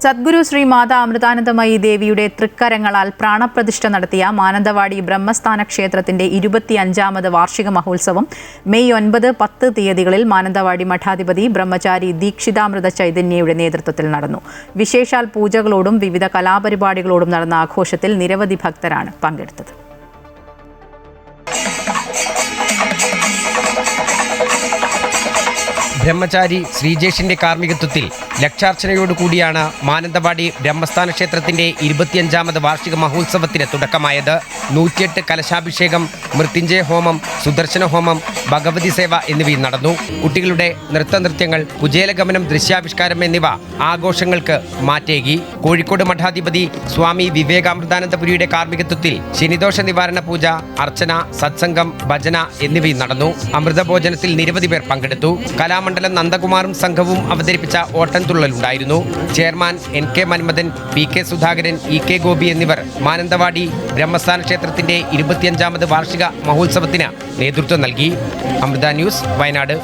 സദ്ഗുരു ശ്രീ മാതാ അമൃതാനന്ദമയി ദേവിയുടെ തൃക്കരങ്ങളാൽ പ്രാണപ്രതിഷ്ഠ നടത്തിയ മാനന്തവാടി ബ്രഹ്മസ്ഥാന ക്ഷേത്രത്തിന്റെ 25ാമത് വാർഷിക മഹോത്സവം മെയ് 9, 10 തീയതികളിൽ മാനന്തവാടി മഠാധിപതി ബ്രഹ്മചാരി ദീക്ഷിതാമൃത ചൈതന്യയുടെ നേതൃത്വത്തിൽ നടന്നു. വിശേഷാൽ പൂജകളോടും വിവിധ കലാപരിപാടികളോടും നടന്ന ആഘോഷത്തിൽ നിരവധി ഭക്തരാണ് പങ്കെടുത്തത്. ബ്രഹ്മചാരി ശ്രീജേഷിന്റെ കാർമ്മികത്വത്തിൽ ലക്ഷാർച്ചനയോടുകൂടിയാണ് മാനന്തവാടി ബ്രഹ്മസ്ഥാന ക്ഷേത്രത്തിന്റെ 25ാമത് വാർഷിക മഹോത്സവത്തിന് തുടക്കമായത്. 108 കലശാഭിഷേകം, മൃത്യുഞ്ജയ ഹോമം, സുദർശന ഹോമം, ഭഗവതി സേവ എന്നിവയും നടന്നു. കുട്ടികളുടെ നൃത്തനൃത്യങ്ങൾ, കുചേലഗമനം, ദൃശ്യാവിഷ്കാരം എന്നിവ ആഘോഷങ്ങൾക്ക് മാറ്റേകി. കോഴിക്കോട് മഠാധിപതി സ്വാമി വിവേകാമൃതാനന്ദപുരിയുടെ കാർമ്മികത്വത്തിൽ ശനിദോഷ നിവാരണ പൂജ, അർച്ചന, സത്സംഗം, ഭജന എന്നിവയും നടന്നു. അമൃതഭോജനത്തിൽ നിരവധി പേർ പങ്കെടുത്തു. കലാമണ്ഡലം നന്ദകുമാറും സംഘവും അവതരിപ്പിച്ച ഓട്ടൻതുള്ളലുണ്ടായിരുന്നു. Chairman NK Manmadhan, PK Sudhakaran, EK Gopi എന്നിവർ മാനന്തവാടി ബ്രഹ്മസ്ഥാന ക്ഷേത്രത്തിന്റെ 25ാമത് വാർഷിക മഹോത്സവത്തിന് നേതൃത്വം നൽകി. അമൃത ന്യൂസ്, വയനാട്.